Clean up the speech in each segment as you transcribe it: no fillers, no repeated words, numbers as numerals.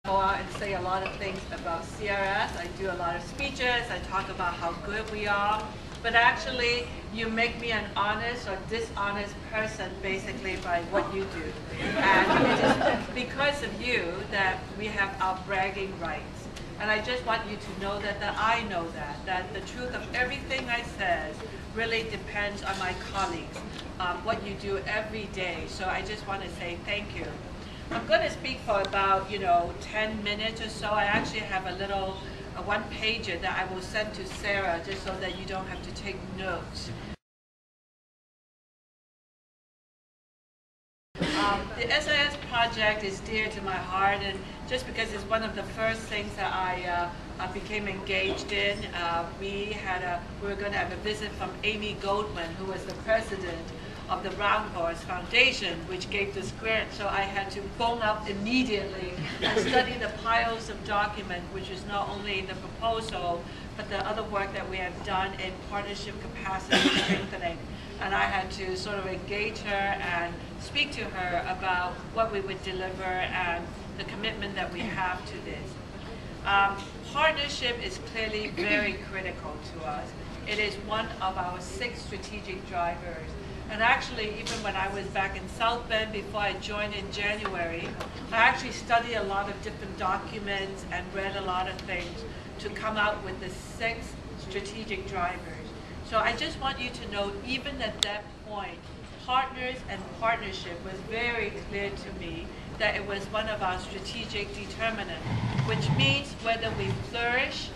go out and say a lot of things about CRS. I do a lot of speeches. I talk about how good we are. But actually, you make me an honest or dishonest person basically by what you do. And it is because of you that we have our bragging rights. And I just want you to know that I know that the truth of everything I said really depends on my colleagues, what you do every day. So I just want to say thank you. I'm going to speak for about, 10 minutes or so. I actually have a little one-pager that I will send to Sarah just so that you don't have to take notes. The SIS project is dear to my heart, and just because it's one of the first things that I became engaged in. We were going to have a visit from Amy Goldman, who was the president of the Round Horse Foundation, which gave this grant. So I had to phone up immediately and study the piles of documents, which is not only the proposal, but the other work that we have done in partnership capacity strengthening. And I had to sort of engage her and speak to her about what we would deliver and the commitment that we have to this. Partnership is clearly very critical to us. It is one of our 6 strategic drivers. And actually, even when I was back in South Bend before I joined in January, I actually studied a lot of different documents and read a lot of things to come out with the 6 strategic drivers. So I just want you to know, even at that point, partners and partnership was very clear to me that it was one of our strategic determinants, which means whether we flourish,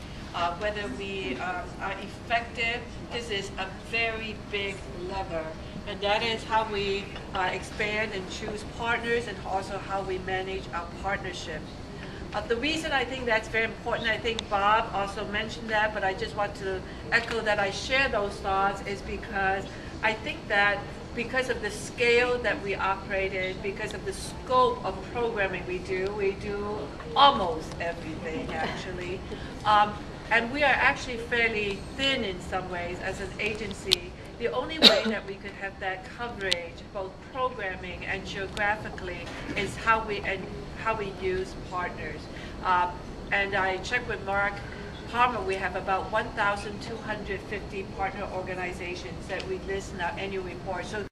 whether we are effective, this is a very big lever. And that is how we expand and choose partners, and also how we manage our partnership. The reason I think that's very important, I think Bob also mentioned that, but I just want to echo that I share those thoughts, is because I think that because of the scale that we operate in, because of the scope of programming we do almost everything actually. And we are actually fairly thin in some ways as an agency. The only way that we could have that coverage, both programming and geographically, is how we use partners. And I checked with Mark Palmer. We have about 1,250 partner organizations that we list in our annual report. So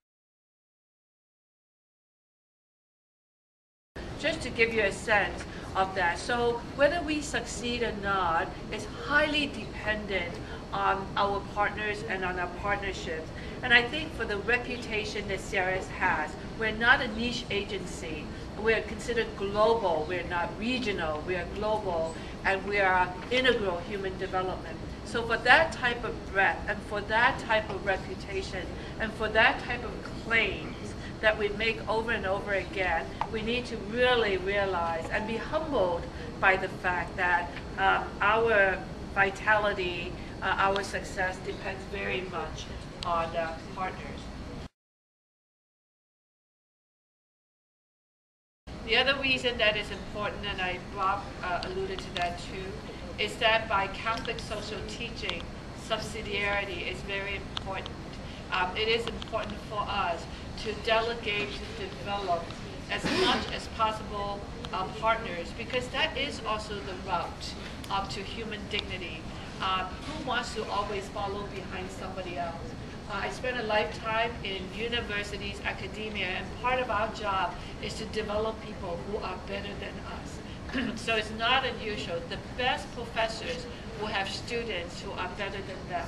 just to give you a sense of that. So whether we succeed or not is highly dependent on our partners and on our partnerships. And I think for the reputation that CRS has, we're not a niche agency. We're considered global. We're not regional. We are global, and we are integral human development. So for that type of breadth, and for that type of reputation, and for that type of claims that we make over and over again, we need to really realize and be humbled by the fact that our vitality, our success depends very much on partners. The other reason that is important, and Bob alluded to that too, is that by Catholic social teaching, subsidiarity is very important. It is important for us to delegate, to develop as much as possible partners, because that is also the route to human dignity. Who wants to always follow behind somebody else? I spent a lifetime in universities, academia, and part of our job is to develop people who are better than us. So it's not unusual. The best professors will have students who are better than them,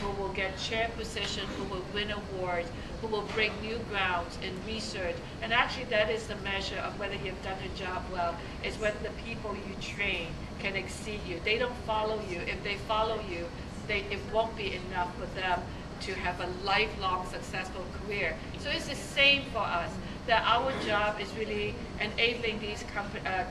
who will get chair position, who will win awards, who will break new grounds in research. And actually that is the measure of whether you've done your job well, is whether the people you train can exceed you. They don't follow you. If they follow you, it won't be enough for them to have a lifelong successful career. So it's the same for us, that our job is really enabling these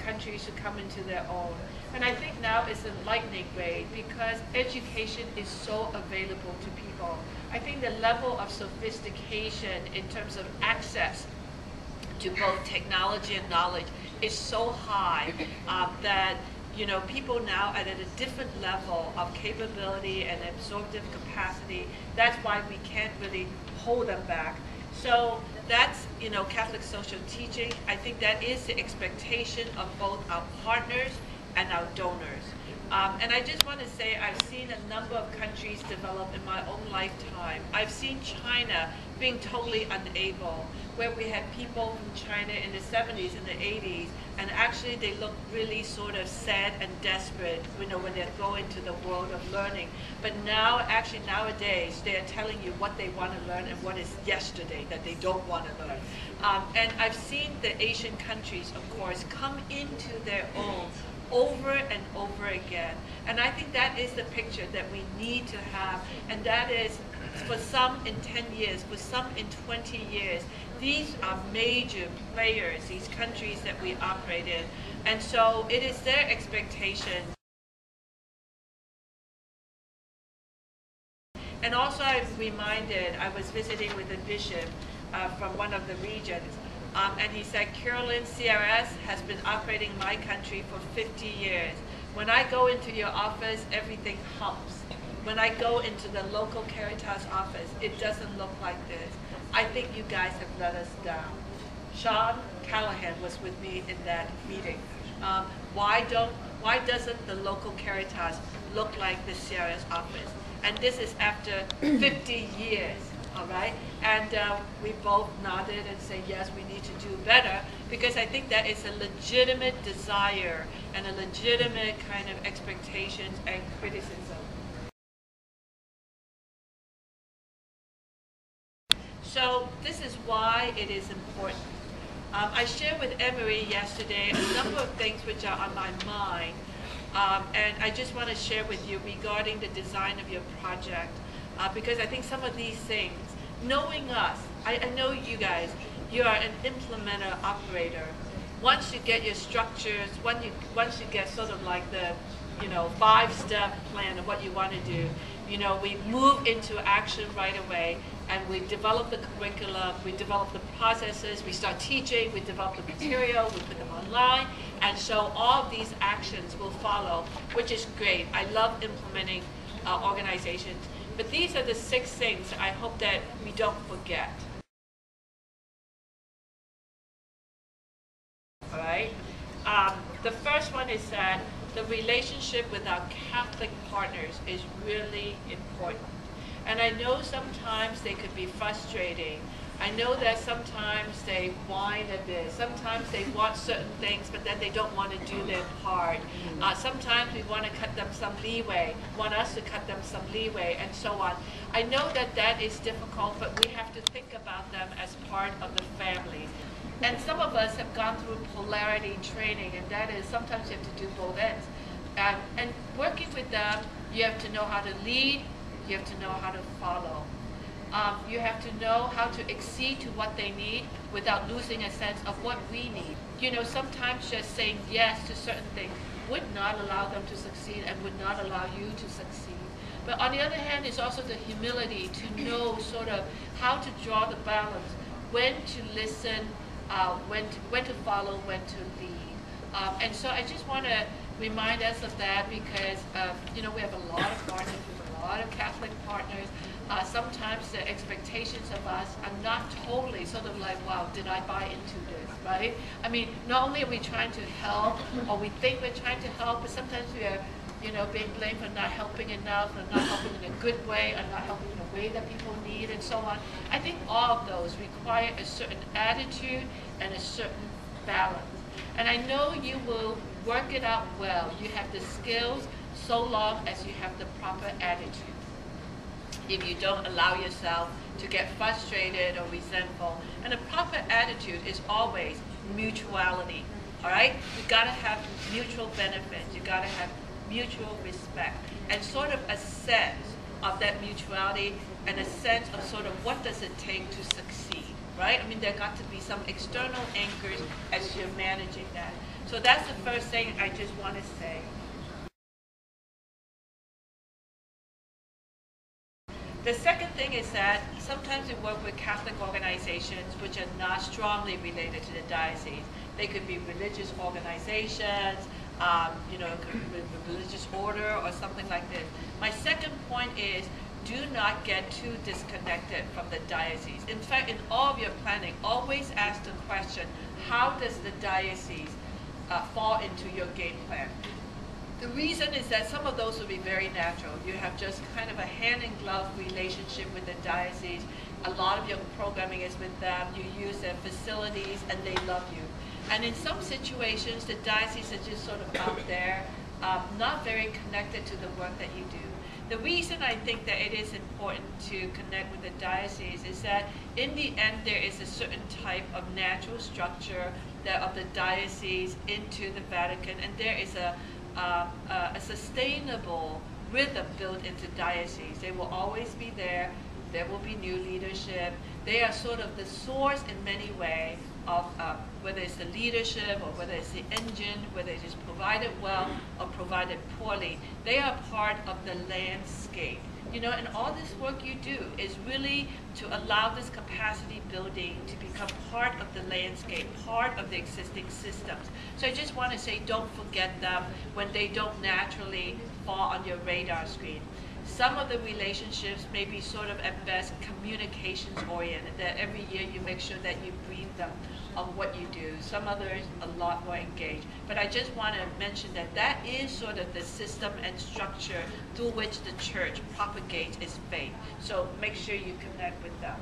countries to come into their own. And I think now is a lightning way, because education is so available to people. I think the level of sophistication in terms of access to both technology and knowledge is so high that people now are at a different level of capability and absorptive capacity. That's why we can't really hold them back. So that's, you know, Catholic social teaching. I think that is the expectation of both our partners and our donors. And I just want to say I've seen a number of countries develop in my own lifetime. I've seen China being totally unable, where we had people from China in the 70s and the 80s, and actually they look really sort of sad and desperate, you know, when they go into the world of learning. But now, actually nowadays, they're telling you what they want to learn and what is yesterday that they don't want to learn. And I've seen the Asian countries, of course, come into their own over and over again. And I think that is the picture that we need to have, and that is for some in 10 years, for some in 20 years. These are major players, these countries that we operate in. And so it is their expectation. And also I'm reminded, I was visiting with a bishop from one of the regions, and he said, Carolyn, CRS has been operating in my country for 50 years. When I go into your office, everything humps. When I go into the local Caritas office, it doesn't look like this. I think you guys have let us down. Sean Callahan was with me in that meeting. Why doesn't the local Caritas look like the CRS office? And this is after 50 years. All right, and we both nodded and said, yes, we need to do better, because I think that is a legitimate desire and a legitimate kind of expectations and criticism. So this is why it is important. I shared with Emery yesterday a number of things which are on my mind, and I just want to share with you regarding the design of your project. Because I think some of these things, knowing us, I know you guys, you are an implementer operator. Once you get your structures, once you get sort of like the, you know, 5-step plan of what you want to do, you know, we move into action right away, and we develop the curriculum, we develop the processes, we start teaching, we develop the material, we put them online, and so all of these actions will follow, which is great. I love implementing organizations. But these are the 6 things I hope that we don't forget. All right? The first one is that the relationship with our Catholic partners is really important. And I know sometimes they could be frustrating. I know that sometimes they whine a bit. Sometimes they want certain things, but then they don't want to do their part. Sometimes we want to cut them some leeway, want us to cut them some leeway, and so on. I know that that is difficult, but we have to think about them as part of the family. And some of us have gone through polarity training, and that is sometimes you have to do both ends. And working with them, you have to know how to lead, you have to know how to follow. You have to know how to accede to what they need without losing a sense of what we need. You know, sometimes just saying yes to certain things would not allow them to succeed and would not allow you to succeed. But on the other hand, it's also the humility to know sort of how to draw the balance, when to listen, when to follow, when to lead. And so I just want to remind us of that, because you know, we have a lot of partners, a lot of Catholic partners. Sometimes the expectations of us are not totally sort of like, wow, did I buy into this, right? I mean, not only are we trying to help, or we think we're trying to help, but sometimes we are, you know, being blamed for not helping enough, or not helping in a good way, or not helping in a way that people need, and so on. I think all of those require a certain attitude and a certain balance. And I know you will work it out well. You have the skills so long as you have the proper attitude. If you don't allow yourself to get frustrated or resentful. And a proper attitude is always mutuality, all right? You gotta have mutual benefits. You gotta have mutual respect, and sort of a sense of that mutuality, and a sense of sort of what does it take to succeed, right? I mean, there got to be some external anchors as you're managing that. So that's the first thing I just want to say. The second thing is that sometimes we work with Catholic organizations which are not strongly related to the diocese. They could be religious organizations, you know, it could be a religious order or something like this. My second point is, do not get too disconnected from the diocese. In fact, in all of your planning, always ask the question, how does the diocese fall into your game plan? The reason is that some of those will be very natural. You have just kind of a hand-in-glove relationship with the diocese. A lot of your programming is with them. You use their facilities, and they love you. And in some situations, the diocese is just sort of out there, not very connected to the work that you do. The reason I think that it is important to connect with the diocese is that in the end there is a certain type of natural structure of the diocese into the Vatican, and there is a sustainable rhythm built into diocese. They will always be there. There will be new leadership. They are sort of the source in many ways of whether it's the leadership or whether it's the engine, whether it is provided well or provided poorly. They are part of the landscape. You know, and all this work you do is really to allow this capacity building to become part of the landscape, part of the existing systems. So I just want to say, don't forget them when they don't naturally fall on your radar screen. Some of the relationships may be sort of at best communications oriented, that every year you make sure that you brief them on what you do. Some others a lot more engaged. But I just want to mention that that is sort of the system and structure through which the church propagates its faith. So make sure you connect with them.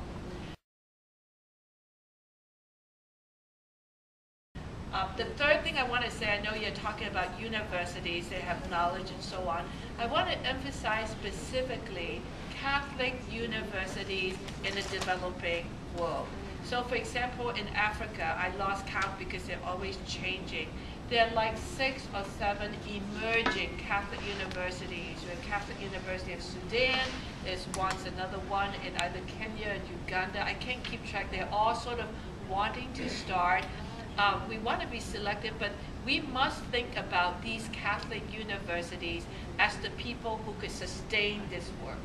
The third thing I want to say, I know you're talking about universities, they have knowledge and so on. I want to emphasize specifically Catholic universities in the developing world. So for example, in Africa, I lost count because they're always changing. There are like 6 or 7 emerging Catholic universities. We have Catholic University of Sudan, there's another one in either Kenya and Uganda. I can't keep track, they're all sort of wanting to start. We want to be selective, but we must think about these Catholic universities as the people who could sustain this work.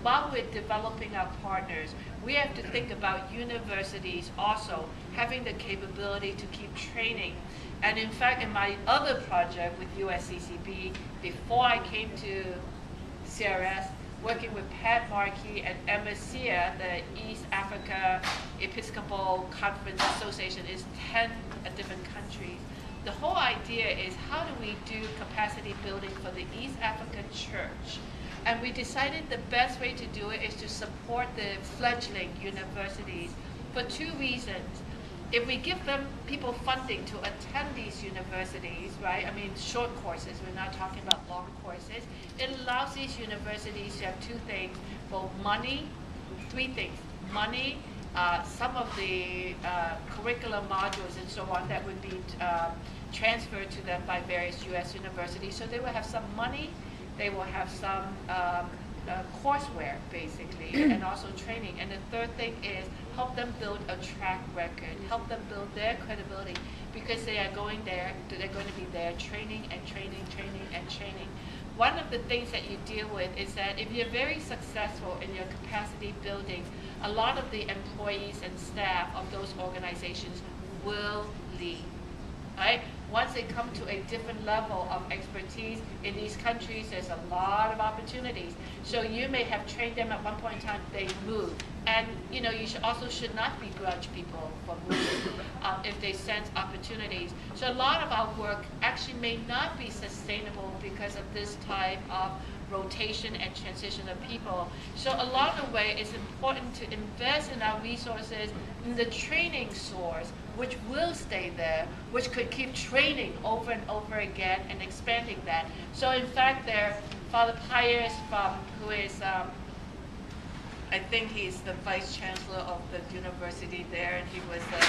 While we're developing our partners, we have to think about universities also having the capability to keep training. And in fact, in my other project with USCCB, before I came to CRS, working with Pat Markey and Emma Sia, the East Africa Episcopal Conference Association is 10 different countries. The whole idea is, how do we do capacity building for the East African Church? And we decided the best way to do it is to support the fledgling universities for 2 reasons. If we give them people funding to attend these universities, right? I mean, short courses, we're not talking about long courses. It allows these universities to have 2 things, both money, 3 things, money, some of the curriculum modules and so on that would be transferred to them by various US universities. So they will have some money, they will have some courseware, basically, and also training. And the third thing is help them build a track record, help them build their credibility, because they are going there, they're going to be there training and training, training and training. One of the things that you deal with is that if you're very successful in your capacity building, a lot of the employees and staff of those organizations will leave, right? Once they come to a different level of expertise in these countries, there's a lot of opportunities. So you may have trained them at one point in time, they move. And you know, you should not begrudge people for moving if they sense opportunities. So a lot of our work actually may not be sustainable because of this type of rotation and transition of people. So along the way, it's important to invest in our resources in the training source, which will stay there, which could keep training over and over again and expanding that. So in fact, there, Father Pius, who is, I think he's the vice chancellor of the university there, and he was the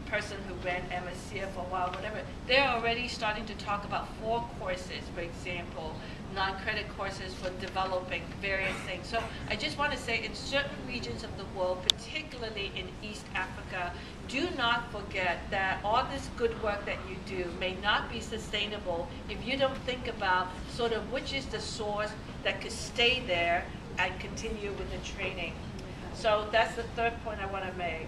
person who ran MSCF for a while, whatever. They're already starting to talk about 4 courses, for example, non-credit courses for developing various things. So I just want to say, in certain regions of the world, particularly in East Africa, do not forget that all this good work that you do may not be sustainable if you don't think about sort of which is the source that could stay there and continue with the training. So that's the third point I want to make.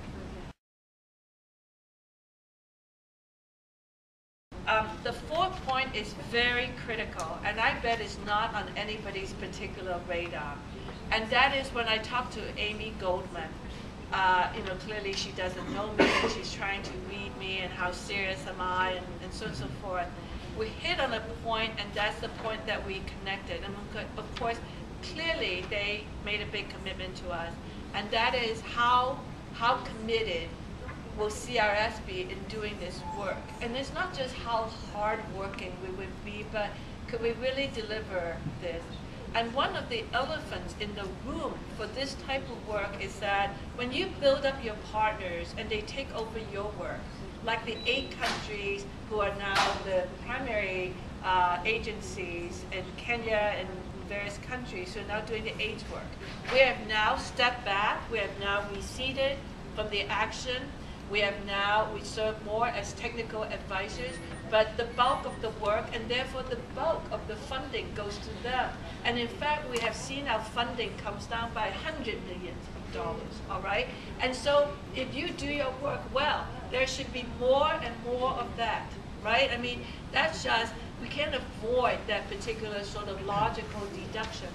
The fourth point is very critical, and I bet it's not on anybody's particular radar. And that is when I talked to Amy Goldman. Clearly she doesn't know me, and she's trying to read me, and how serious am I, and so on and so forth. We hit on a point, and that's the point that we connected. And of course, clearly they made a big commitment to us, and that is how committed will CRS be in doing this work. And it's not just how hardworking we would be, but could we really deliver this? And one of the elephants in the room for this type of work is that when you build up your partners and they take over your work, like the 8 countries who are now the primary agencies in Kenya and various countries who are now doing the AIDS work. We have now stepped back, we have now receded from the action, we serve more as technical advisors, but the bulk of the work, and therefore the bulk of the funding, goes to them. And in fact, we have seen our funding comes down by $100 million, all right? And so if you do your work well, there should be more and more of that, right? I mean, that's just, we can't avoid that particular sort of logical deduction.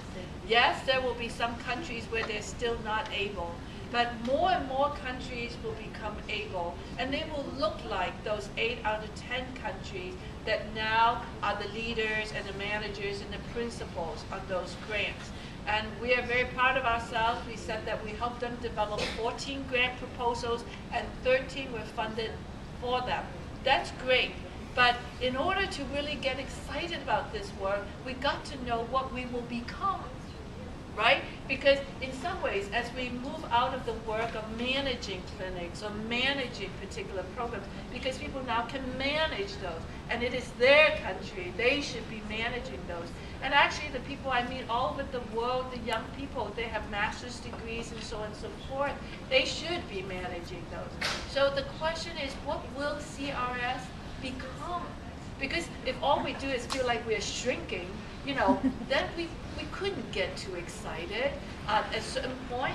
Yes, there will be some countries where they're still not able, but more and more countries will become able, and they will look like those 8 out of 10 countries that now are the leaders and the managers and the principals on those grants. And we are very proud of ourselves. We said that we helped them develop 14 grant proposals, and 13 were funded for them. That's great. But in order to really get excited about this work, we got to know what we will become. Right? Because in some ways, as we move out of the work of managing clinics or managing particular programs, because people now can manage those, and it is their country, they should be managing those. And actually the people I meet all over the world, the young people, they have master's degrees and so on and so forth, they should be managing those. So the question is, what will CRS become? Because if all we do is feel like we're shrinking, then we couldn't get too excited. At a certain point,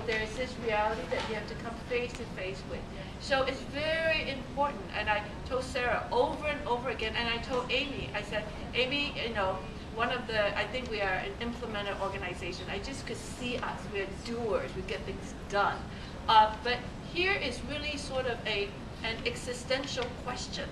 there's this reality that you have to come face to face with. So it's very important, and I told Sarah over and over again, and I told Amy, I said, Amy, I think we are an implementer organization. I just could see us, we're doers, we get things done. But here is really sort of an existential question,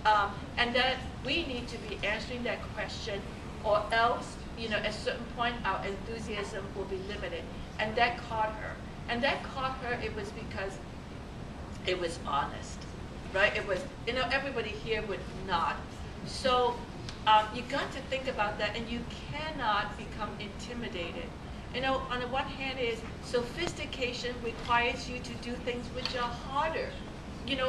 and that we need to be answering that question, or else, at a certain point, our enthusiasm will be limited. And that caught her. And that caught her, it was because it was honest, right? It was, everybody here would not. So you got to think about that, and you cannot become intimidated. On the one hand is sophistication requires you to do things which are harder.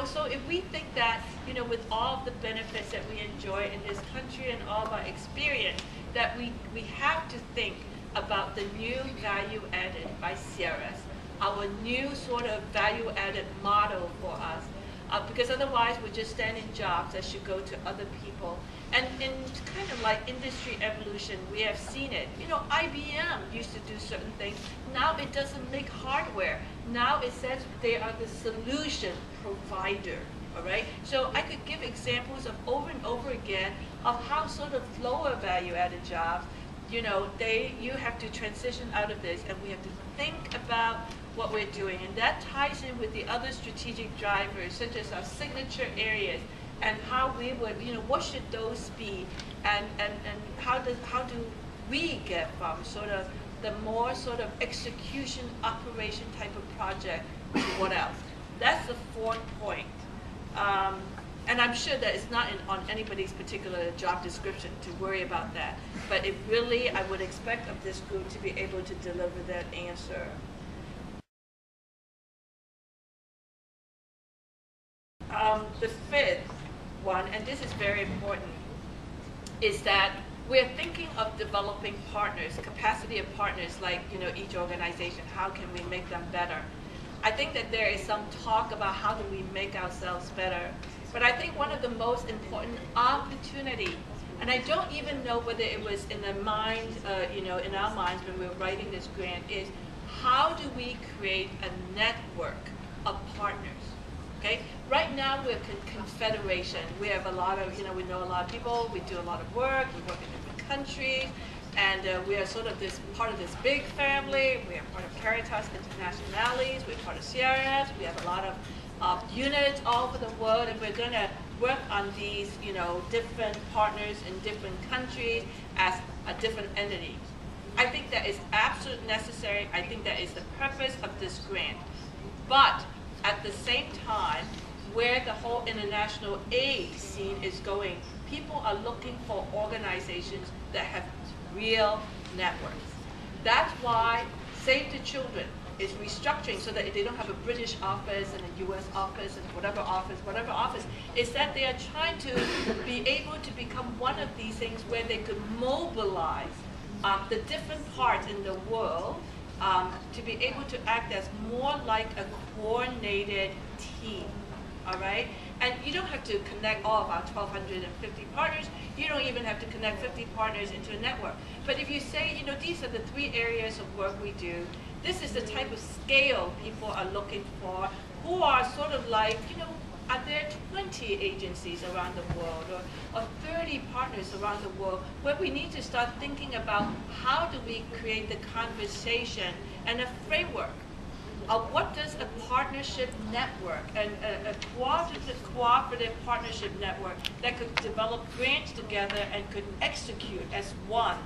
So if we think that, with all of the benefits that we enjoy in this country and all of our experience, that we have to think about the new value added by CRS, our new sort of value added model for us, because otherwise we're just standing jobs that should go to other people. And in kind of like industry evolution, we have seen it. IBM used to do certain things. Now it doesn't make hardware. Now it says they are the solution provider, all right? So I could give examples of over and over again of how sort of lower value-added jobs, you have to transition out of this, and we have to think about what we're doing. And that ties in with the other strategic drivers, such as our signature areas, and how we would, what should those be, and how do we get from sort of the more sort of execution operation type of project to what else? That's the 4th point. And I'm sure that it's not on anybody's particular job description to worry about that. But it really, I would expect of this group to be able to deliver that answer. The 5th one, and this is very important, is that we're thinking of developing partners, capacity of partners, like each organization. How can we make them better? I think that there is some talk about how do we make ourselves better, but I think one of the most important opportunity, and I don't even know whether it was in the mind, in our minds when we were writing this grant, is how do we create a network of partners? Okay, Right now we're a confederation. We have a lot of, we know a lot of people, we do a lot of work, we work in different countries, and we are sort of this part of this big family. We are part of Caritas Internationalis, we're part of CRS, we have a lot of units all over the world, and we're going to work on these, different partners in different countries as a different entity. I think that is absolutely necessary. I think that is the purpose of this grant. But at the same time, where the whole international aid scene is going, people are looking for organizations that have real networks. That's why Save the Children is restructuring so that they don't have a British office and a US office and whatever office, is that they are trying to be able to become one of these things where they could mobilize the different parts in the world to be able to act as more like a coordinated team, all right? And you don't have to connect all of our 1,250 partners. You don't even have to connect 50 partners into a network. But if you say, these are the 3 areas of work we do, this is the type of scale people are looking for, who are sort of like, are there 20 agencies around the world or 30 partners around the world where we need to start thinking about how do we create the conversation and a framework of what does a partnership network and a cooperative partnership network that could develop grants together and could execute as one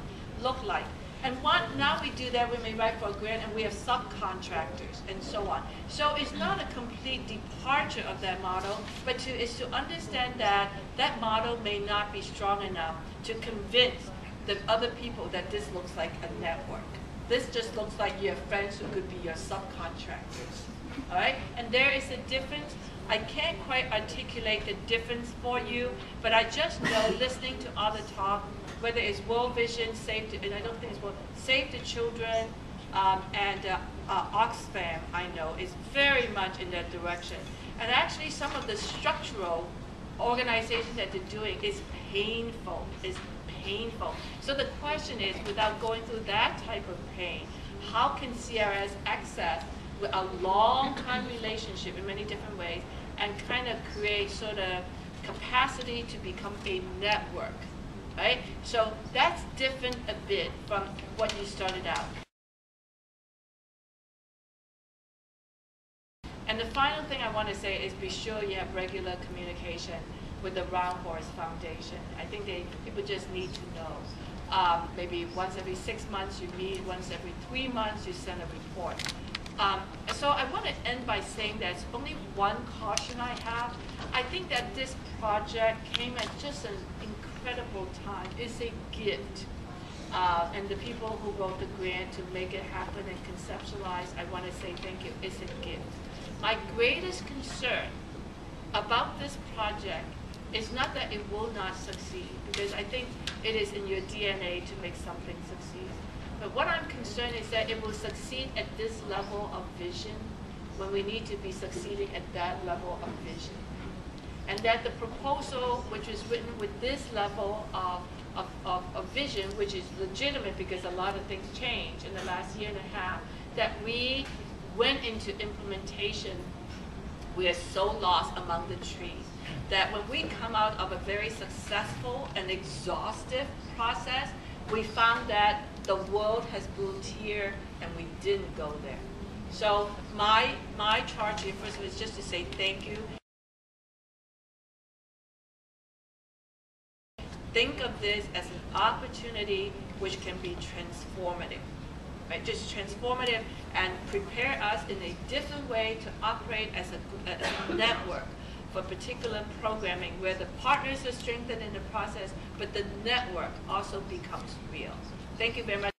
look like. And now we do that when we write for a grant and we have subcontractors and so on. So it's not a complete departure of that model, but is to understand that that model may not be strong enough to convince the other people that this looks like a network. This just looks like you have friends who could be your subcontractors. All right? And there is a difference. I can't quite articulate the difference for you, but I just know listening to other talk, whether it's World Vision, and I don't think it's Save the Children, and Oxfam, I know, is very much in that direction. And actually some of the structural organization that they're doing is painful, So the question is, without going through that type of pain, how can CRS access a long-time relationship in many different ways and kind of create sort of capacity to become a network, right? So that's different a bit from what you started out. And the final thing I want to say is be sure you have regular communication with the Round Horse Foundation. I think people just need to know. Maybe once every 6 months you meet, once every 3 months you send a report. So I want to end by saying there's only one caution I have. I think that this project came at just an incredible time. It's a gift. And the people who wrote the grant to make it happen and conceptualize, I want to say thank you. It's a gift. My greatest concern about this project is not that it will not succeed, because I think it is in your DNA to make something succeed. But what I'm concerned is that it will succeed at this level of vision when we need to be succeeding at that level of vision. And that the proposal, which is written with this level of vision, which is legitimate because a lot of things changed in the last year and a half, that we went into implementation, we are so lost among the trees that when we come out of a very successful and exhaustive process, we found that the world has moved here and we didn't go there. So my charge here first is just to say thank you. Think of this as an opportunity which can be transformative. Right? Just transformative and prepare us in a different way to operate as a network for particular programming where the partners are strengthened in the process, but the network also becomes real. Thank you very much.